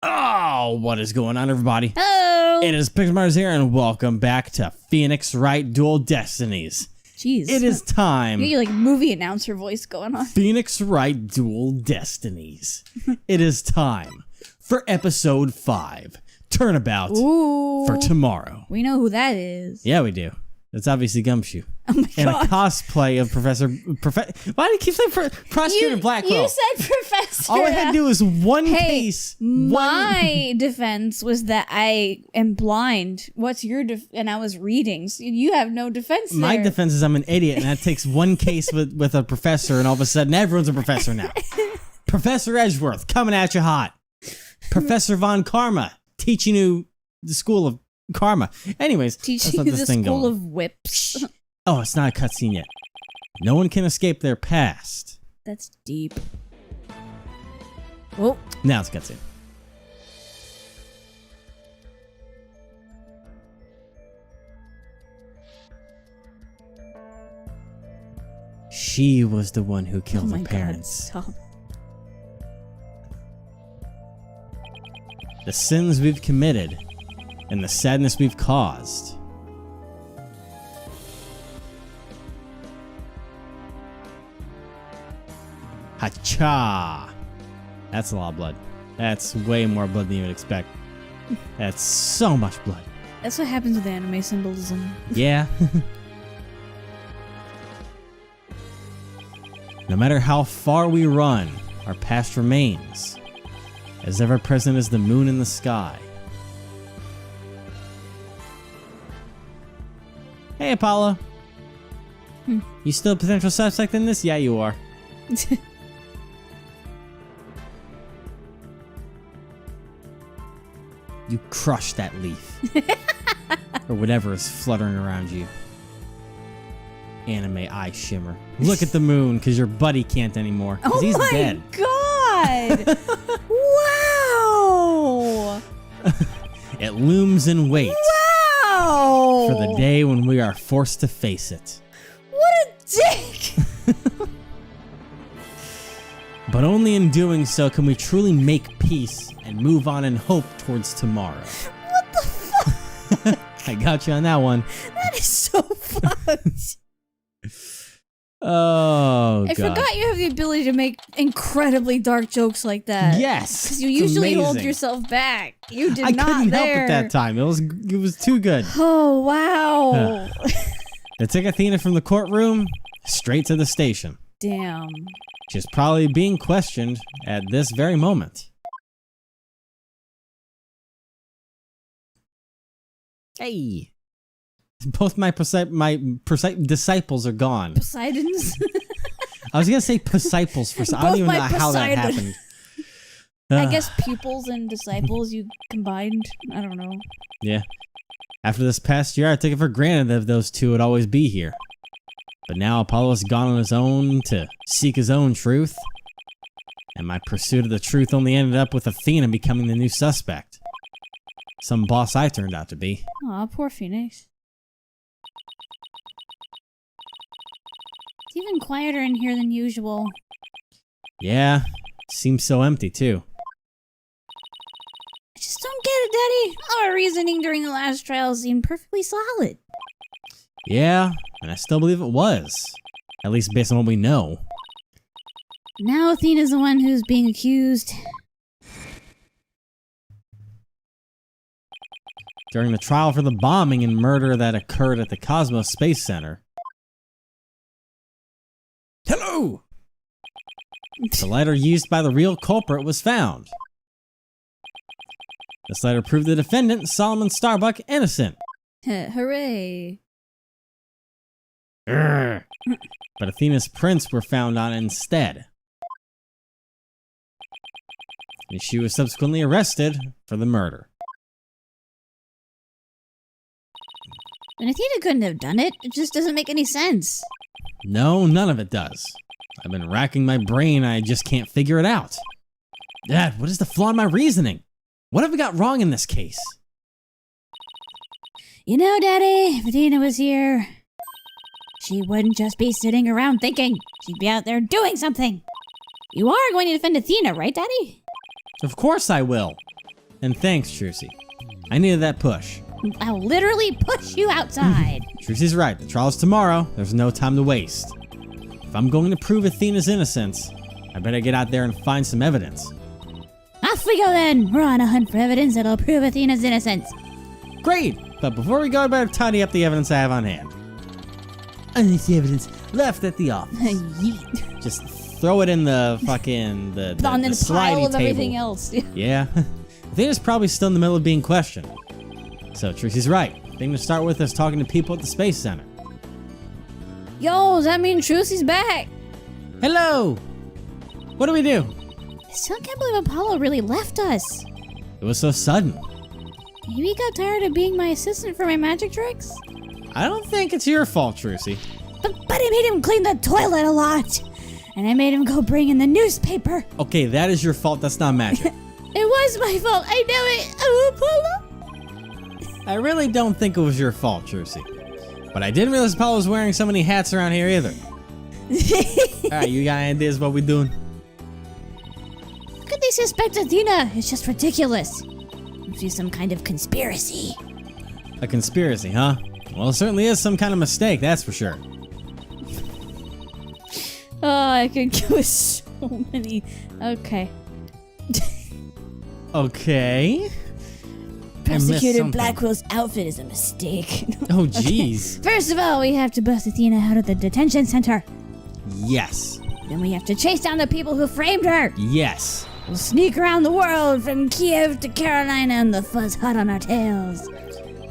Oh, what is going on, everybody? Hello! It is Pixmars here, and welcome back to Phoenix Wright Dual Destinies. Jeez. It is time. You got your like movie announcer voice going on. Phoenix Wright Dual Destinies. It is time for episode 5, Turnabout. Ooh. For tomorrow. We know who that is. Yeah, we do. It's obviously Gumshoe. Oh my And god. a cosplay of Why do you keep saying Prosecutor Blackwell? You said Professor. All I had to do was one Hey, case. My defense was that I am blind. What's your and I was reading. So you have no defense there. My defense is I'm an idiot, and that takes one case with a professor, and all of a sudden everyone's a professor now. Professor Edgeworth coming at you hot. Professor Von Karma teaching you the school of karma. Anyways, teaching you the school of whips. Oh, it's not a cutscene yet. No one can escape their past. That's deep. Oh. Now it's cutscene. She was the one who killed her parents. God, stop. The sins we've committed and the sadness we've caused. Hacha! That's a lot of blood. That's way more blood than you would expect. That's so much blood. That's what happens with anime symbolism. Yeah. No matter how far we run, our past remains, as ever present as the moon in the sky. Hey, Apollo. You still a potential suspect in this? Yeah, you are. You crushed that leaf. Or whatever is fluttering around you. Anime eye shimmer. Look at the moon, because your buddy can't anymore. Because he's dead. God! Wow! It looms in wait. Wow! For the day when we are forced to face it. What a dick! But only in doing so can we truly make peace and move on in hope towards tomorrow. What the fuck? I got you on that one. That is so fucked. Oh, I God. forgot you have the ability to make incredibly dark jokes like that. Yes. Because you usually hold amazing. yourself back. You did I not couldn't there. help it that time. It was too good. Oh, wow. They took Athena from the courtroom straight to the station. Damn. She's probably being questioned at this very moment. Hey. Both my disciples are gone. Poseidon's? I was going to say disciples for some. I don't even know how that happened. I guess pupils and disciples you combined. I don't know. Yeah. After this past year, I took it for granted that those two would always be here. But now Apollo's gone on his own to seek his own truth. And my pursuit of the truth only ended up with Athena becoming the new suspect. Some boss I turned out to be. Aw, poor Phoenix. It's even quieter in here than usual. Yeah, seems so empty too. I just don't get it, Daddy. All our reasoning during the last trial seemed perfectly solid. Yeah, and I still believe it was. At least based on what we know. Now Athena's the one who's being accused. During the trial for the bombing and murder that occurred at the Cosmos Space Center. Hello! The letter used by the real culprit was found. This letter proved the defendant, Solomon Starbuck, innocent. Hooray. But Athena's prints were found on it instead. And she was subsequently arrested for the murder. And Athena couldn't have done it. It just doesn't make any sense. No, none of it does. I've been racking my brain, I just can't figure it out. Dad, what is the flaw in my reasoning? What have I got wrong in this case? You know, Daddy, if Athena was here, she wouldn't just be sitting around thinking. She'd be out there doing something. You are going to defend Athena, right, Daddy? Of course I will. And thanks, Trucy. I needed that push. I'll literally push you outside. Trucy's right. The trial's tomorrow. There's no time to waste. If I'm going to prove Athena's innocence, I better get out there and find some evidence. Off we go then. We're on a hunt for evidence that'll prove Athena's innocence. Great! But before we go, I better tidy up the evidence I have on hand. And the evidence left at the office. Yeet. Just throw it in the fucking the On the slidey pile of table. everything else. Yeah. Athena's probably still in the middle of being questioned. So Trucy's right. The thing to start with is talking to people at the Space Center. Yo, does that mean Trucy's back? Hello! What do we do? I still can't believe Apollo really left us. It was so sudden. Maybe he got tired of being my assistant for my magic tricks? I don't think it's your fault, Trucy. But I made him clean the toilet a lot. And I made him go bring in the newspaper. Okay, that is your fault. That's not magic. It was my fault. I know it. Oh, Apollo. I really don't think it was your fault, Trucy. But I didn't realize Apollo was wearing so many hats around here either. Alright, you got any ideas what we doing? How could they suspect Athena? It's just ridiculous. Must be some kind of conspiracy. A conspiracy, huh? Well, it certainly is some kind of mistake, that's for sure. Oh, I could go with so many. Okay. Okay. Prosecutor Blackwell's outfit is a mistake. Oh, jeez. First of all, we have to bust Athena out of the detention center. Yes. Then we have to chase down the people who framed her. Yes. We'll sneak around the world from Kiev to Carolina and the fuzz hot on our tails.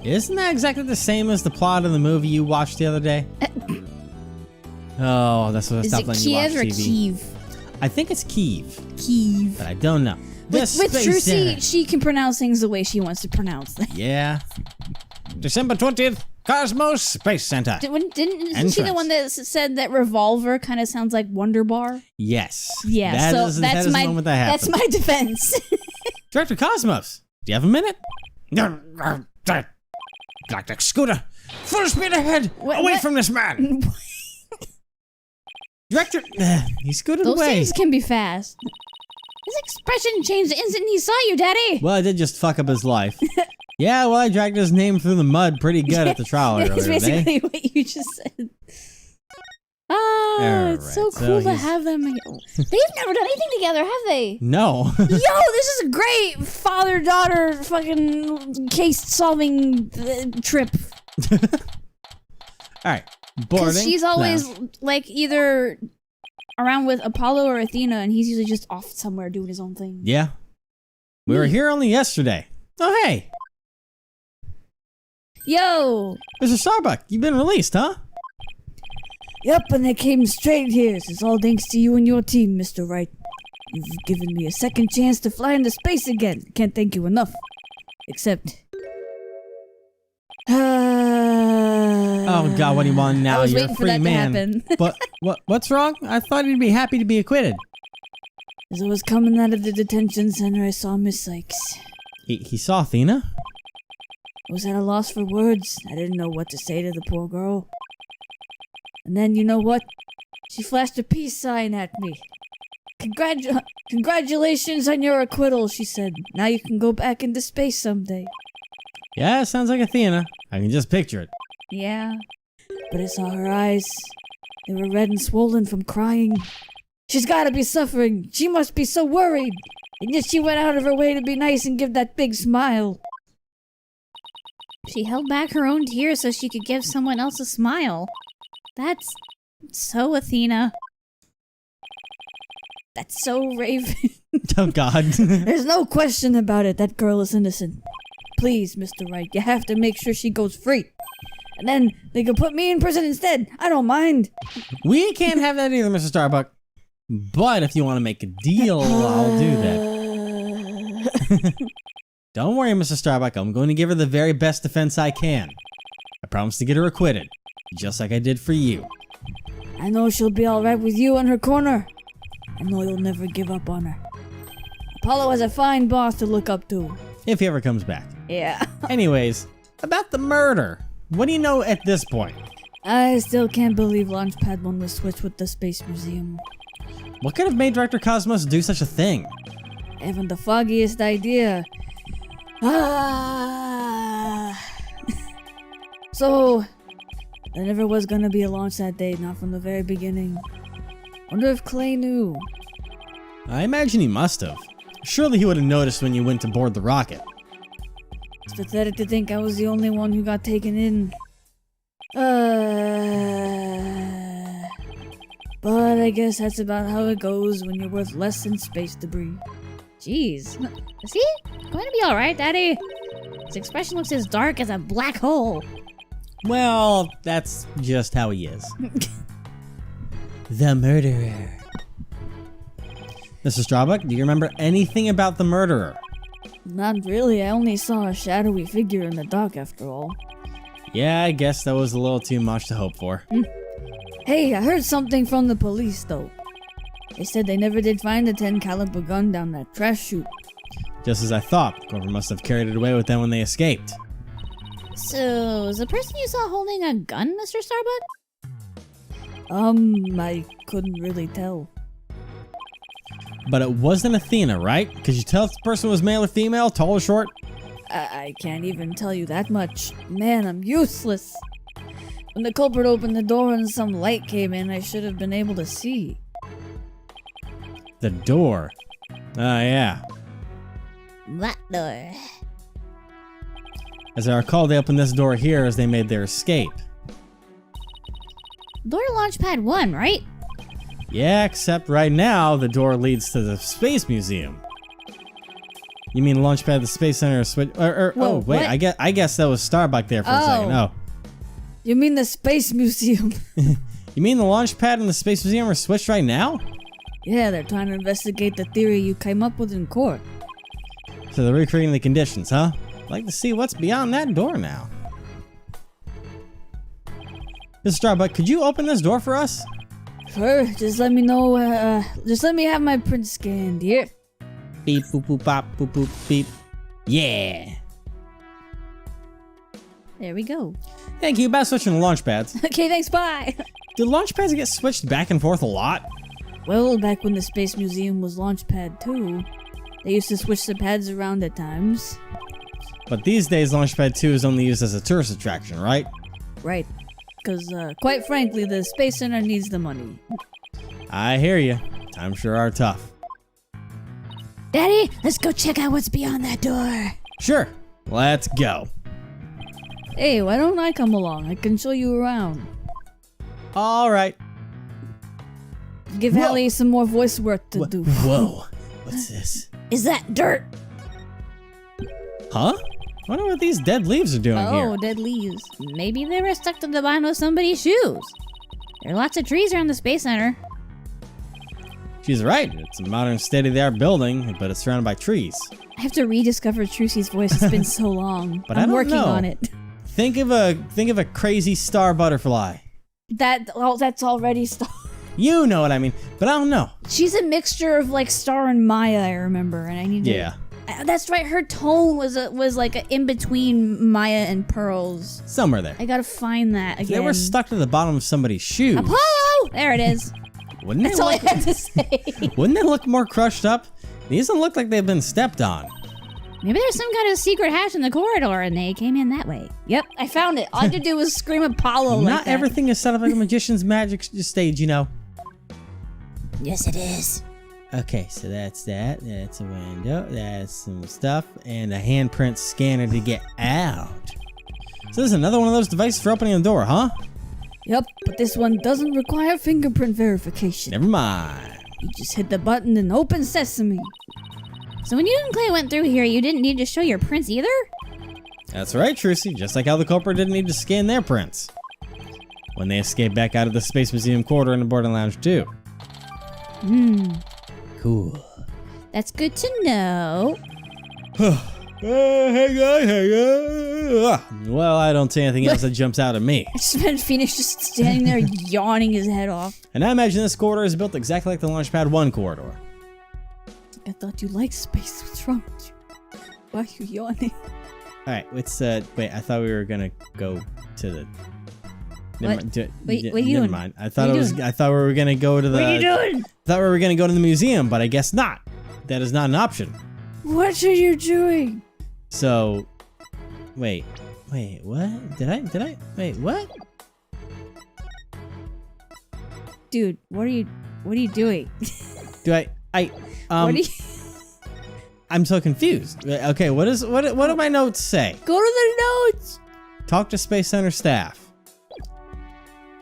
Isn't that exactly the same as the plot of the movie you watched the other day? Oh, that's what I stopped letting you watch Is it Kiev or TV. Kiev? I think it's Kiev, Kiev. but I don't know. With Space Trucy, Center. she can pronounce things the way she wants to pronounce them. Yeah. December 20th, Cosmos Space Center. Isn't she the one that said that revolver kind of sounds like Wonder Bar? Yes. Yeah, That is the moment that happened. that's my defense. Director Cosmos, do you have a minute? Dr. Scooter, full speed ahead, away from this man. Director, he scooted Those away. things can be fast. His expression changed the instant he saw you, Daddy. Well, I did just fuck up his life. Yeah, well, I dragged his name through the mud pretty good at the trial earlier It's today. basically what you just said. It's so Alright, cool to he's- have them. They've never done anything together, have they? No. Yo, this is a great father-daughter fucking case-solving trip. Alright, boarding. Because she's always No. like either around with Apollo or Athena, and he's usually just off somewhere doing his own thing. Yeah. We were here only yesterday. Oh, hey. Yo! Mr. Starbuck, you've been released, huh? Yep, and I came straight here. It's all thanks to you and your team, Mr. Wright. You've given me a second chance to fly into space again. Can't thank you enough. Except... Oh, God, what do you want now? I was You're waiting a for free that to man. happen. But what's wrong? I thought you'd be happy to be acquitted. As I was coming out of the detention center, I saw Miss Sykes. He saw Athena? I was at a loss for words. I didn't know what to say to the poor girl. And then, you know what? She flashed a peace sign at me. Congratulations on your acquittal, she said. Now you can go back into space someday. Yeah, it sounds like Athena. I can just picture it. Yeah. But I saw her eyes. They were red and swollen from crying. She's gotta be suffering. She must be so worried. And yet she went out of her way to be nice and give that big smile. She held back her own tears so she could give someone else a smile. That's so Athena. That's so Raven. Oh, God. There's no question about it. That girl is innocent. Please, Mr. Wright, you have to make sure she goes free. And then they can put me in prison instead. I don't mind. We can't have that either, Mr. Starbuck. But if you want to make a deal, I'll do that. Don't worry, Mr. Starbuck. I'm going to give her the very best defense I can. I promise to get her acquitted, just like I did for you. I know she'll be alright with you in her corner. I know you'll never give up on her. Apollo has a fine boss to look up to. If he ever comes back. Yeah. Anyways, about the murder. What do you know at this point? I still can't believe Launchpad 1 was switched with the Space Museum. What could have made Director Cosmos do such a thing? I haven't the foggiest idea. So, there never was gonna be a launch that day, not from the very beginning. Wonder if Clay knew. I imagine he must have. Surely he would have noticed when you went to board the rocket. It's pathetic to think I was the only one who got taken in. But I guess that's about how it goes when you're worth less than space debris. Jeez. Is he going to be alright, Daddy? His expression looks as dark as a black hole. Well, that's just how he is. The murderer. Mr. Starbuck, do you remember anything about the murderer? Not really, I only saw a shadowy figure in the dark after all. Yeah, I guess that was a little too much to hope for. Hey, I heard something from the police though. They said they never did find the 10 caliber gun down that trash chute. Just as I thought, Grover must have carried it away with them when they escaped. So, is the person you saw holding a gun, Mr. Starbuck? I couldn't really tell. But it wasn't Athena, right? Could you tell if the person was male or female, tall or short? I can't even tell you that much. Man, I'm useless. When the culprit opened the door and some light came in, I should have been able to see. The door. Ah, yeah. That door. As I recall, they opened this door here as they made their escape. Door to Launchpad 1, right? Yeah, except right now, the door leads to the Space Museum. You mean Launchpad, the Space Center, switch? Whoa, oh, wait, what? I guess that was Starbuck there for a second. Oh. You mean the Space Museum? You mean the Launchpad and the Space Museum are switched right now? Yeah, they're trying to investigate the theory you came up with in court. So they're recreating the conditions, huh? I'd like to see what's beyond that door now. Mr. Starbuck, could you open this door for us? Sure, just let me know, just let me have my print scanned here. Beep, boop, boop, bop, boop, boop, beep. Yeah. There we go. Thank you. About switching to launch pads. Okay, thanks, bye. Do launch pads get switched back and forth a lot? Well, back when the Space Museum was Launchpad 2, they used to switch the pads around at times. But these days, Launchpad 2 is only used as a tourist attraction, right? Right. Because, quite frankly, the Space Center needs the money. I hear you. Times sure are tough. Daddy, let's go check out what's beyond that door. Sure. Let's go. Hey, why don't I come along? I can show you around. All right. Give Whoa. Hallie some more voice work to do. Whoa. What's this? Is that dirt? Huh? I wonder what these dead leaves are doing here. Oh, dead leaves. Maybe they were stuck to the bottom of somebody's shoes. There are lots of trees around the Space Center. She's right. It's a modern state-of-the-art building, but it's surrounded by trees. I have to rediscover Trucy's voice. It's been so long. But I I'm don't working know. on it. Think of a crazy star butterfly. That's already You know what I mean, but I don't know. She's a mixture of like Star and Maya, I remember, and I need to. Yeah. That's right. Her tone was like a in between Maya and Pearl's. Somewhere there. I gotta find that again. They were stuck to the bottom of somebody's shoes. Apollo! There it is. Wouldn't That's they all I look, had to say. Wouldn't they look more crushed up? These don't look like they've been stepped on. Maybe there's some kind of secret hatch in the corridor, and they came in that way. Yep, I found it. All I had to do was scream Apollo. Not like that. everything is set up like a magician's magic stage, you know. Yes, it is. Okay, so that's that. That's a window. That's some stuff. And a handprint scanner to get out. So this is another one of those devices for opening the door, huh? Yep, but this one doesn't require fingerprint verification. Never mind. You just hit the button and open sesame. So when you and Clay went through here, you didn't need to show your prints either? That's right, Trucy. Just like how the culprit didn't need to scan their prints when they escaped back out of the Space Museum corridor in the boarding lounge too. Cool. That's good to know. Hey guy. Well, I don't see anything else that jumps out at me. I just imagine Phoenix just standing there yawning his head off. And I imagine this corridor is built exactly like the Launchpad 1 corridor. I thought you liked space. What's wrong with you? Why are you yawning? Alright, let's, wait, I thought we were gonna go to the... Never What? mind. What are you Never doing? mind. I thought What are you I thought we were gonna go to the... What are you doing? thought we were gonna go to the museum, but I guess not. That is not an option. What are you doing? So, wait, what? Did I, wait, what? Dude, what are you doing? What are you... I'm so confused. Okay, what do my notes say? Go to the notes! Talk to Space Center staff.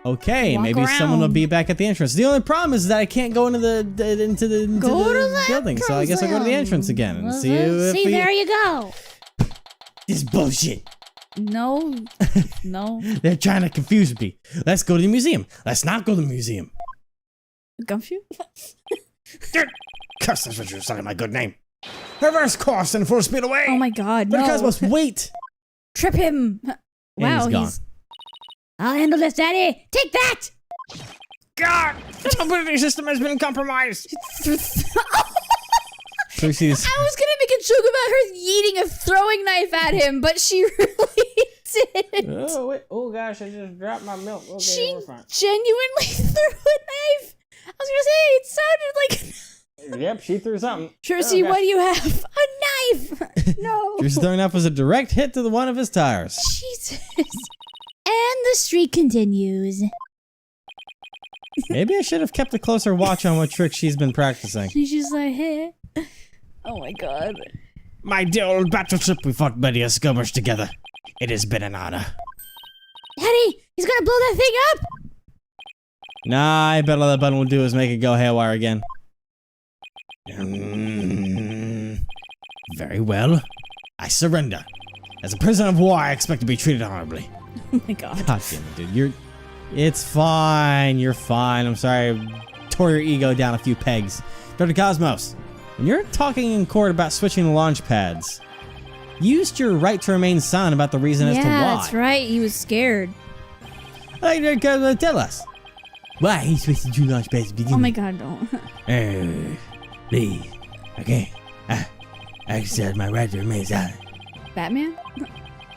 Okay, Walk maybe someone will around. be back at the entrance. The only problem is that I can't go into the building, so I guess I'll go to the entrance again and see if See, there you go. This bullshit. No. They're trying to confuse me. Let's go to the museum. Let's not go to the museum. Gumshoe? Curse this Richard, sucking my good name. Reverse course and full speed away. Oh my god, But no. Cosmos, wait. Trip him! Wow, he's gone. I'll handle this, Daddy. Take that. God, the mobility system has been compromised. Trixie's. I was gonna make a joke about her yeeting a throwing knife at him, but she really didn't. Oh wait! Oh gosh! I just dropped my milk. Okay, She we're fine. genuinely threw a knife. I was gonna say it sounded like. Yep, she threw something. Trixie, Oh, what do you have? A knife. No. Trixie's throwing knife was a direct hit to one of his tires. Jesus. And the streak continues. Maybe I should have kept a closer watch on what tricks she's been practicing. She's just like, hey. Oh my god. My dear old battleship, we fought many a skirmish together. It has been an honor. Daddy, he's gonna blow that thing up. Nah, I bet all that button will do is make it go haywire again. Very well. I surrender. As a prisoner of war, I expect to be treated honorably. Oh my god. God damn it, dude. It's fine. You're fine. I'm sorry I tore your ego down a few pegs. Dr. Cosmos, when you're talking in court about switching the launch pads, you used your right to remain silent about the reason as to why. Yeah, that's right. He was scared. Hey, Dr. Cosmos, tell us. Why he switched the two launch pads to begin Oh my with? god, don't. Lee. Okay. I said my right to remain silent. Batman?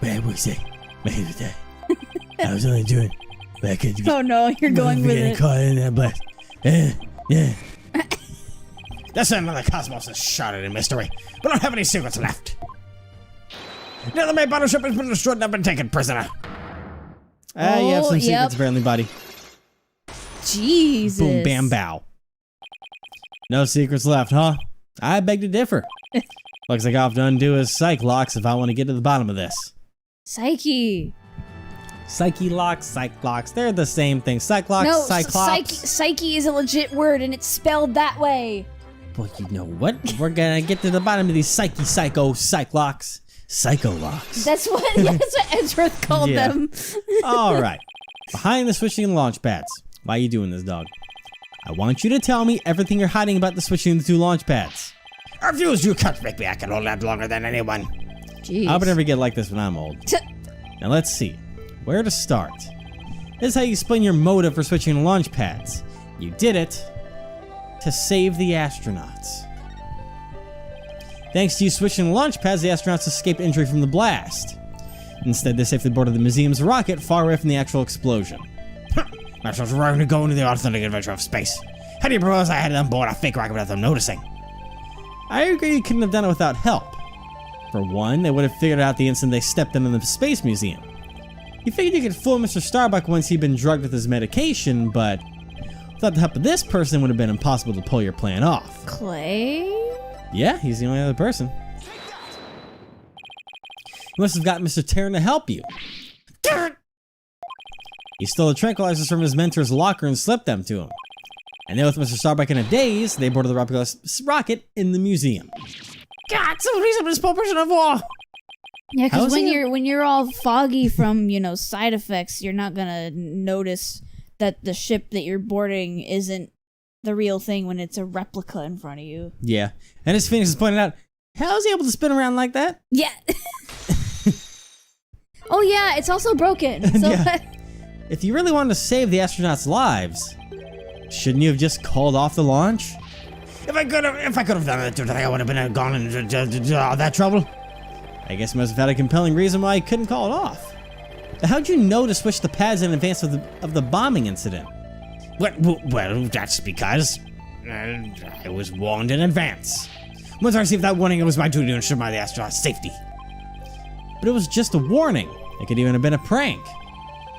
But I will say, I was only doing what I could to get Oh no, you're going with getting it. caught in that blast. Yeah. That's another Cosmos' shrouded in mystery. We don't have any secrets left. Now that my battleship has been destroyed and I've been taken prisoner. You have some Oh, secrets yep. apparently, buddy. Jesus. Boom, bam, bow. No secrets left, huh? I beg to differ. Looks like I'll have to undo his psych locks if I want to get to the bottom of this. Psyche. Psyche locks, psych locks, they're the same thing. Psych locks, No, cyclops. psyche is a legit word and it's spelled that way. Well, you know what? We're gonna get to the bottom of these psych locks. Psycho locks. That's what Edgeworth called Yeah. them. Alright. Behind the switching and launch pads. Why are you doing this, dog? I want you to tell me everything you're hiding about the switching of the two launch pads. I refuse, you can't make me. I can hold that longer than anyone. Jeez. I hope I never get like this when I'm old. Now let's see. Where to start? This is how you explain your motive for switching to launch pads. You did it to save the astronauts. Thanks to you switching to launch pads, the astronauts escaped injury from the blast. Instead, they safely boarded the museum's rocket far away from the actual explosion. Astronauts were going to go into the authentic adventure of space. How do you propose I had them board a fake rocket without them noticing? I agree you couldn't have done it without help. For one, they would have figured out the instant they stepped into the space museum. You figured you could fool Mr. Starbuck once he'd been drugged with his medication, but without the help of this person, it would have been impossible to pull your plan off. Clay? Yeah, he's the only other person. You must have got Mr. Terran to help you. He stole the tranquilizers from his mentor's locker and slipped them to him. And then with Mr. Starbuck in a daze, they boarded the rocket in the museum. God, somebody's a misproportion of war! Yeah, How because is it? when you're all foggy from, side effects, you're not gonna notice that the ship that you're boarding isn't the real thing when it's a replica in front of you. Yeah. And as Phoenix has pointed out, how is he able to spin around like that? Yeah. Oh yeah, it's also broken. So Yeah. If you really wanted to save the astronauts' lives, shouldn't you have just called off the launch? If I could have done it today, I would have been gone into all that trouble. I guess you must have had a compelling reason why you couldn't call it off. How'd you know to switch the pads in advance of the bombing incident? Well, that's because I was warned in advance. Once I received that warning, it was my duty to ensure my astronauts' safety. But it was just a warning. It could even have been a prank.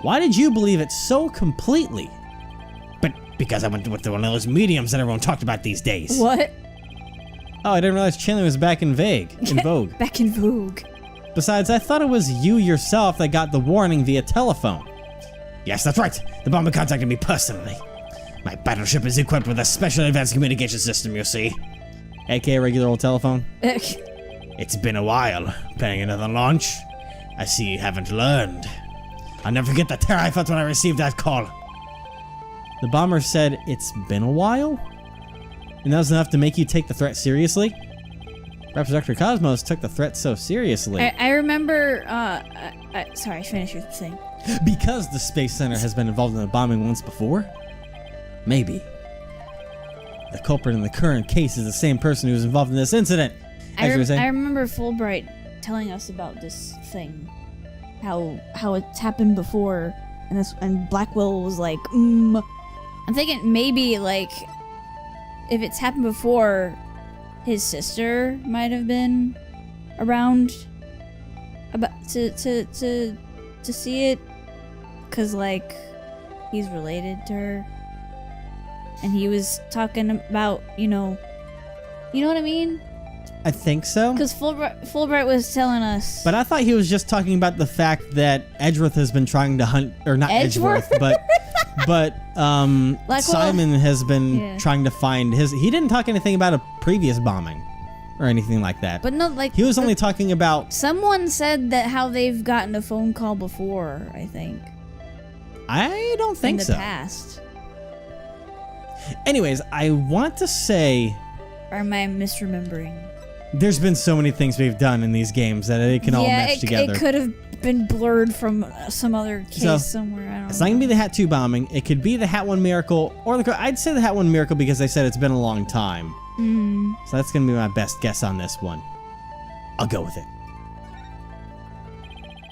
Why did you believe it so completely? But because I went with one of those mediums that everyone talked about these days. What? Oh, I didn't realize channeling was back in vogue. Back in vogue. Besides, I thought it was you yourself that got the warning via telephone. Yes, that's right. The bomber contacted me personally. My battleship is equipped with a special advanced communication system, you see. AKA regular old telephone. It's been a while. Planning another launch? I see you haven't learned. I'll never forget the terror I felt when I received that call. The bomber said it's been a while? And that was enough to make you take the threat seriously? Perhaps Dr. Cosmos took the threat so seriously. I remember, sorry, finish your thing. Because the Space Center has been involved in a bombing once before? Maybe. The culprit in the current case is the same person who was involved in this incident. I remember Fulbright telling us about this thing. How it's happened before, and Blackwell was like, I'm thinking maybe, like, if it's happened before, his sister might have been around about to see it, cause like he's related to her, and he was talking about you know what I mean? I think so. Cause Fulbright was telling us. But I thought he was just talking about the fact that Edgeworth has been trying to hunt, or not Edgeworth? but Simon has been trying to find his. He didn't talk anything about a previous bombing or anything like that. But no, like he was only talking about. Someone said that how they've gotten a phone call before. I think. I don't think so. In the past. Anyways, I want to say. Or am I misremembering? There's been so many things we've done in these games that it can all mesh together. It could have been blurred from some other case somewhere. I don't know. It's not gonna be the Hat 2 bombing. It could be the Hat 1 miracle, or I'd say the Hat 1 miracle because they said it's been a long time. So that's gonna be my best guess on this one. I'll go with it.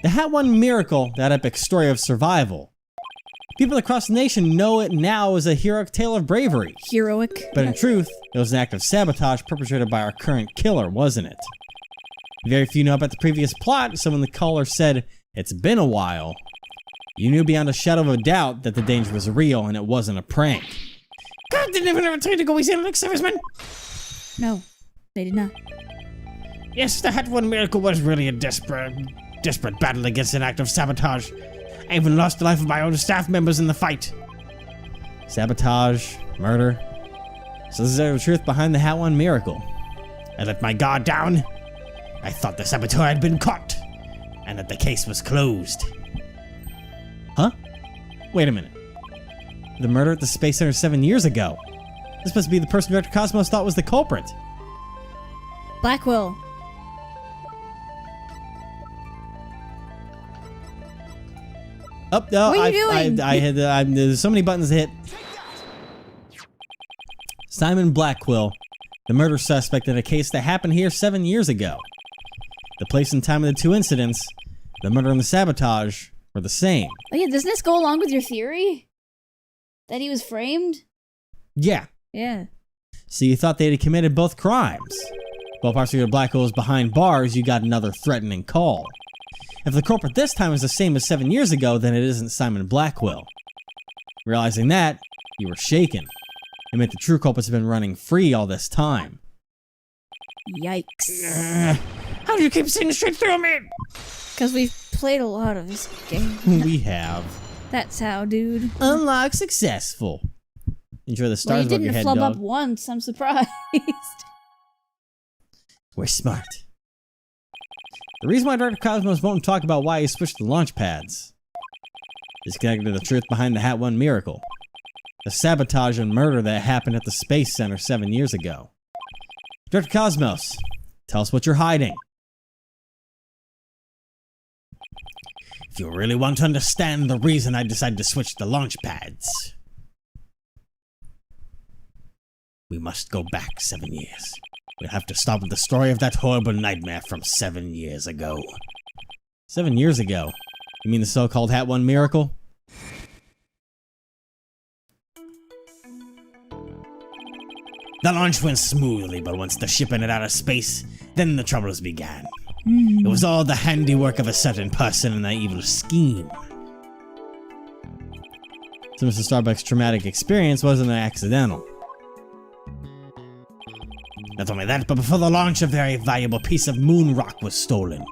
The Hat 1 miracle, that epic story of survival. People across the nation know it now as a heroic tale of bravery. Heroic? But in truth, it was an act of sabotage perpetrated by our current killer, wasn't it? Very few know about the previous plot, so when the caller said, "It's been a while," you knew beyond a shadow of a doubt that the danger was real and it wasn't a prank. God, didn't even ever tell you to go easy on like servicemen? No, they did not. Yes, the Hat 1 miracle was really a desperate battle against an act of sabotage. I even lost the life of my own staff members in the fight. Sabotage, murder. So this is the truth behind the Hat 1 miracle. I let my guard down. I thought the saboteur had been caught, and that the case was closed. Huh? Wait a minute. The murder at the Space Center 7 years ago. This must be the person Dr. Cosmos thought was the culprit. Blackwell. Oh, no, what are you doing? I had there's so many buttons to hit. Simon Blackwell, the murder suspect in a case that happened here 7 years ago. The place and time of the two incidents, the murder and the sabotage, were the same. Oh yeah, doesn't this go along with your theory? That he was framed? Yeah. Yeah. So you thought they had committed both crimes. While Prosecutor Blackwell was behind bars, you got another threatening call. If the culprit this time is the same as 7 years ago, then it isn't Simon Blackwell. Realizing that, you were shaken. It meant the true culprits have been running free all this time. Yikes. How do you keep seeing straight through me? Because we've played a lot of this game. We have. That's how, dude. Unlock successful. Enjoy the stars well, above your head, you didn't flub dog. up once. I'm surprised. We're smart. The reason why Dr. Cosmos won't talk about why he switched the launch pads is connected to the truth behind the Hat 1 miracle. The sabotage and murder that happened at the Space Center 7 years ago. Dr. Cosmos, tell us what you're hiding. If you really want to understand the reason I decided to switch the launch pads, we must go back 7 years. We'll have to start with the story of that horrible nightmare from 7 years ago. 7 years ago? You mean the so-called Hat 1 miracle? The launch went smoothly, but once the ship entered outer space, then the troubles began. It was all the handiwork of a certain person and that evil scheme. So Mr. Starbuck's traumatic experience wasn't accidental. Not only that, but before the launch, a very valuable piece of moon rock was stolen.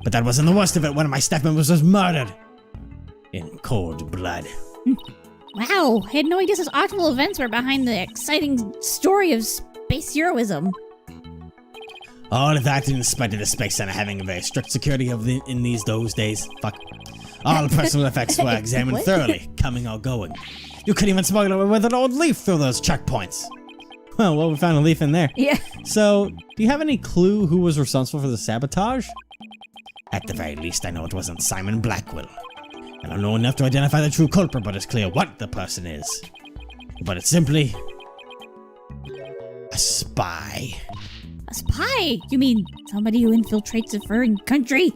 But that wasn't the worst of it. One of my staff members was murdered. In cold blood. Wow, I had no idea such optimal events were behind the exciting story of space heroism. All of that in spite of the Space Center having a very strict security in those days. Fuck. All personal effects were examined What? thoroughly, coming or going. You couldn't even smuggle away with an old leaf through those checkpoints. Well, we found a leaf in there. Yeah. So, do you have any clue who was responsible for the sabotage? At the very least, I know it wasn't Simon Blackwell. I don't know enough to identify the true culprit, but it's clear what the person is. But it's simply... a spy. A spy? You mean somebody who infiltrates a foreign country,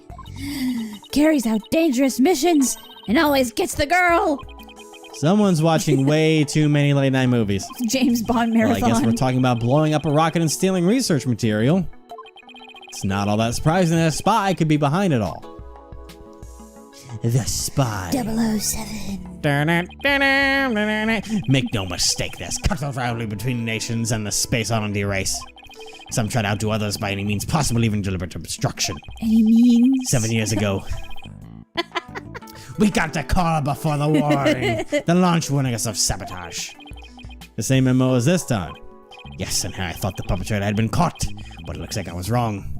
carries out dangerous missions, and always gets the girl? Someone's watching way too many late night movies. James Bond Well, marathon. I guess we're talking about blowing up a rocket and stealing research material. It's not all that surprising that a spy could be behind it all. The spy. 007. Make no mistake, there's cutthroat rivalry between nations and the space R&D race. Some try to outdo others by any means possible, even deliberate obstruction. Any means? 7 years ago, we got the call before the warning. The launch warning us of sabotage. The same MO as this time. Yes, and I thought the perpetrator had been caught, but it looks like I was wrong.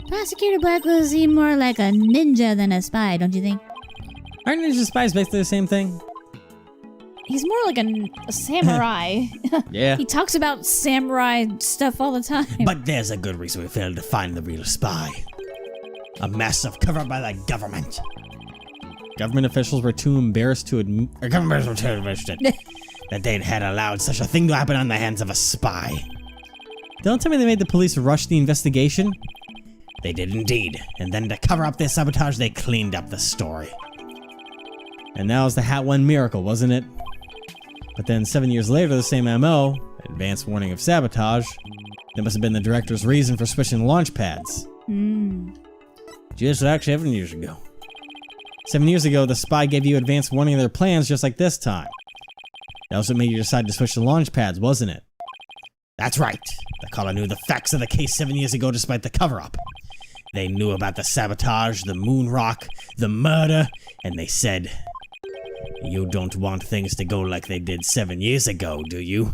Prosecutor Blackwell seemed more like a ninja than a spy, don't you think? Aren't ninja spies basically the same thing? He's more like a samurai. Yeah. He talks about samurai stuff all the time. But there's a good reason we failed to find the real spy. A massive cover-up by the government. Government officials were too embarrassed to admit. Our government was too interested that they'd had allowed such a thing to happen on the hands of a spy. Don't tell me they made the police rush the investigation. They did indeed, and then to cover up their sabotage, they cleaned up the story. And that was the Hat One miracle, wasn't it? But then 7 years later, the same MO, advanced warning of sabotage, that must have been the director's reason for switching the launch pads. Just like 7 years ago. 7 years ago, the spy gave you advance warning of their plans just like this time. That was what made you decide to switch the launch pads, wasn't it? That's right. The caller knew the facts of the case 7 years ago despite the cover-up. They knew about the sabotage, the moon rock, the murder, and they said, "You don't want things to go like they did 7 years ago, do you?"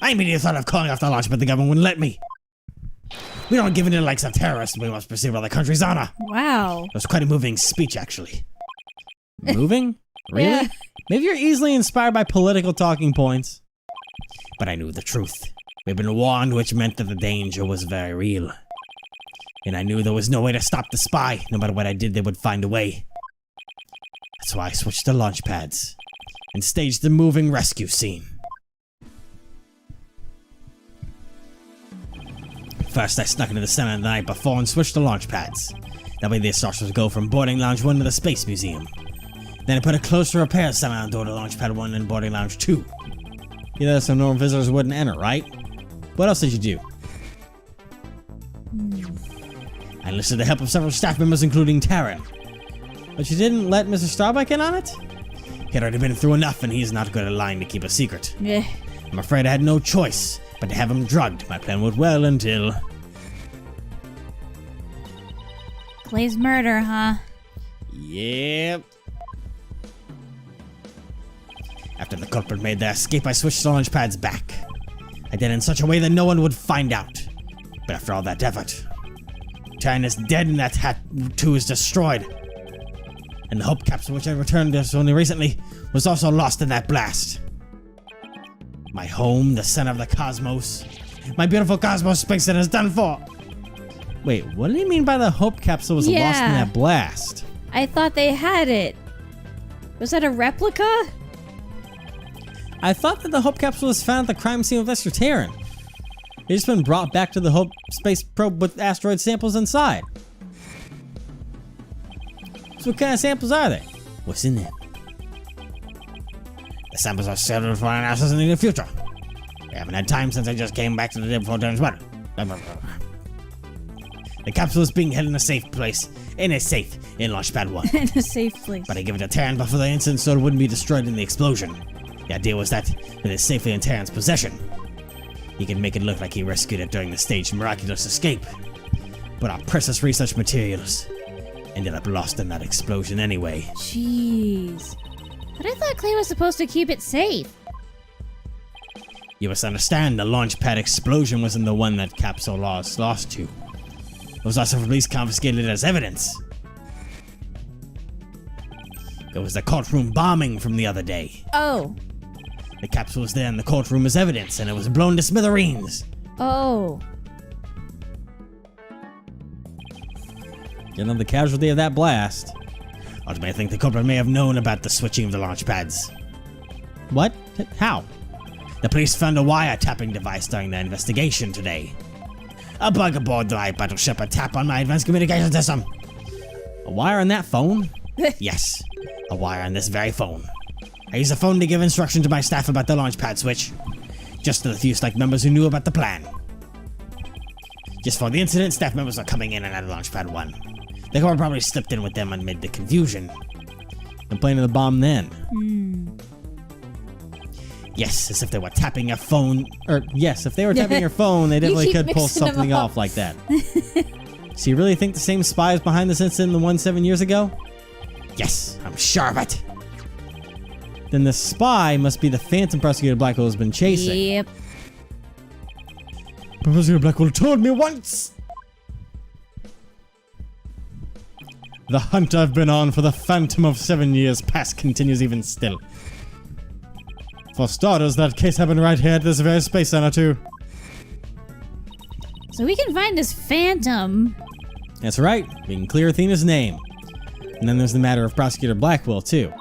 I immediately thought of calling off the launch, but the government wouldn't let me. We don't give in to the likes of terrorists. We must pursue the country's honor. Wow. It was quite a moving speech, actually. Moving? Really? Yeah. Maybe you're easily inspired by political talking points. But I knew the truth. We'd been warned, which meant that the danger was very real. And I knew there was no way to stop the spy. No matter what I did, they would find a way. That's why I switched to launch pads and staged the moving rescue scene. First, I snuck into the center the night before and switched to launch pads. That way the assassins would go from boarding lounge 1 to the Space Museum. Then I put a close repair sign on the door to launch pad 1 and boarding lounge 2. You know, so normal visitors wouldn't enter, right? What else did you do? I enlisted the help of several staff members, including Taryn. But you didn't let Mr. Starbuck in on it? He had already been through enough, and he's not good at lying to keep a secret. Yeah. I'm afraid I had no choice but to have him drugged. My plan went well until... Clay's murder, huh? Yep. After the culprit made their escape, I switched the launch pads back. I did it in such a way that no one would find out. But after all that effort, Taryn is dead and that Hat 2 is destroyed. And the Hope capsule, which I returned to only recently, was also lost in that blast. My home, the center of the cosmos, my beautiful cosmos space center is done for. Wait, what do you mean by the Hope capsule was lost in Yeah. that blast? I thought they had it. Was that a replica? I thought that the Hope capsule was found at the crime scene with Mr. Taryn. It's just been brought back to the Hope space probe with asteroid samples inside. So what kind of samples are they? What's in them? The samples are scheduled for analysis in the near future. We haven't had time since I just came back to the day before Taryn's murder. The capsule is being held in a safe place. In a safe in Launchpad 1. In a safe place. But I give it to Terran before the incident so it wouldn't be destroyed in the explosion. The idea was that it is safely in Terran's possession. He can make it look like he rescued it during the staged miraculous escape. But our precious research materials ended up lost in that explosion anyway. Jeez. But I thought Clay was supposed to keep it safe. You must understand, the launch pad explosion wasn't the one that capsule lost to. It was also police confiscated as evidence. It was the courtroom bombing from the other day. Oh. The capsule was there in the courtroom as evidence, and it was blown to smithereens. Oh. Another casualty of that blast. Ultimately, I think the culprit may have known about the switching of the launch pads. What? How? The police found a wiretapping device during their investigation today. A bug aboard the Wright battleship, a tap on my advanced communication system. A wire on that phone? Yes, a wire on this very phone. I used the phone to give instruction to my staff about the launch pad switch. Just to the few select members who knew about the plan. Just for the incident, staff members were coming in and out of launch pad 1. The culprit probably slipped in with them amid the confusion. And planted the bomb then. Yes, as if they were tapping a phone. Or, yes, if they were tapping your phone, they definitely keep could pull mixing them something up. off like that. So you really think the same spy is behind this incident the one 7 years ago? Yes, I'm sure of it. Then the spy must be the phantom prosecutor Blackwell has been chasing. Yep. Prosecutor Blackwell told me once! The hunt I've been on for the phantom of 7 years past continues even still. For starters, that case happened right here at this very space center too. So we can find this phantom. That's right, we can clear Athena's name. And then there's the matter of Prosecutor Blackwell too.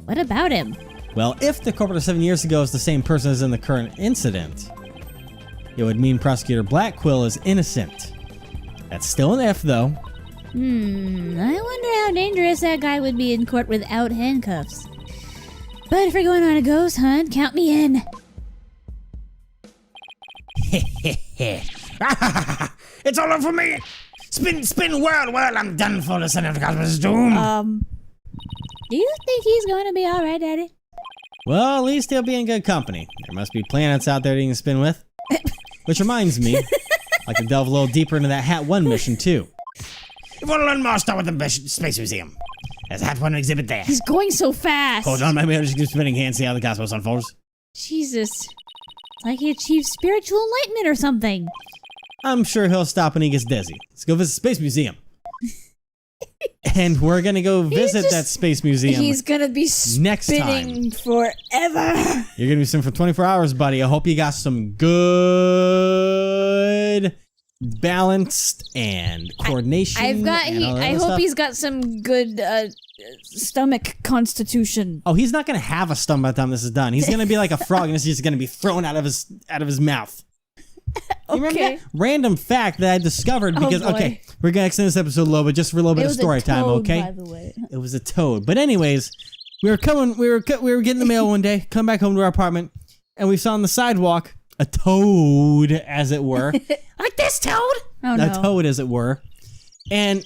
What about him? Well, if the culprit of 7 years ago is the same person as in the current incident, it would mean Prosecutor Blackwell is innocent. That's still an if, though. I wonder how dangerous that guy would be in court without handcuffs. But if we're going on a ghost hunt, count me in. It's all over for me! Spin, whirl, I'm done for the Son of Cosmos Doom! Do you think he's going to be alright, Daddy? Well, at least he'll be in good company. There must be planets out there that he can spin with. Which reminds me, I'd like to delve a little deeper into that Hat 1 mission, too. If you want to learn more, start with the Space Museum. There's a Hat 1 exhibit there. He's going so fast. Hold on, maybe I'll just keep spinning here and see how the cosmos unfolds. Jesus. It's like he achieved spiritual enlightenment or something. I'm sure he'll stop when he gets dizzy. Let's go visit the Space Museum. And we're gonna go visit that Space Museum. He's gonna be next spinning forever. You're gonna be spinning for 24 hours, buddy. I hope you got some good, balanced, and coordination. I hope he's got some good stomach constitution. Oh, he's not gonna have a stomach by the time this is done. He's gonna be like a frog, and it's just gonna be thrown out of his mouth. You remember that random fact that I discovered because okay, we're gonna extend this episode a little bit just for a little bit of story time, okay? By the way. It was a toad. But anyways, we were getting the mail one day, come back home to our apartment, and we saw on the sidewalk a toad, as it were. Like this toad? Oh no. A toad, as it were. And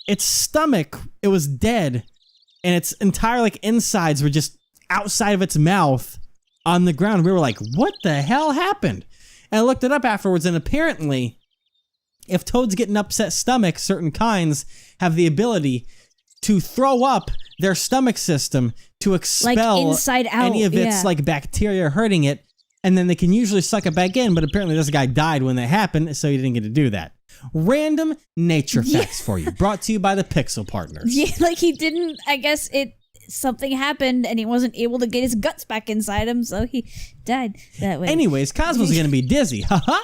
its stomach, it was dead, and its entire like insides were just outside of its mouth on the ground. We were like, what the hell happened? And I looked it up afterwards, and apparently, if toads get an upset stomach, certain kinds have the ability to throw up their stomach system to expel like inside out, any of its like bacteria hurting it, and then they can usually suck it back in, but apparently this guy died when that happened, so he didn't get to do that. Random nature facts for you, brought to you by the Pixel Partners. Yeah, like he didn't, I guess something happened and he wasn't able to get his guts back inside him, so he died that way. Anyways, Cosmo's gonna be dizzy, haha.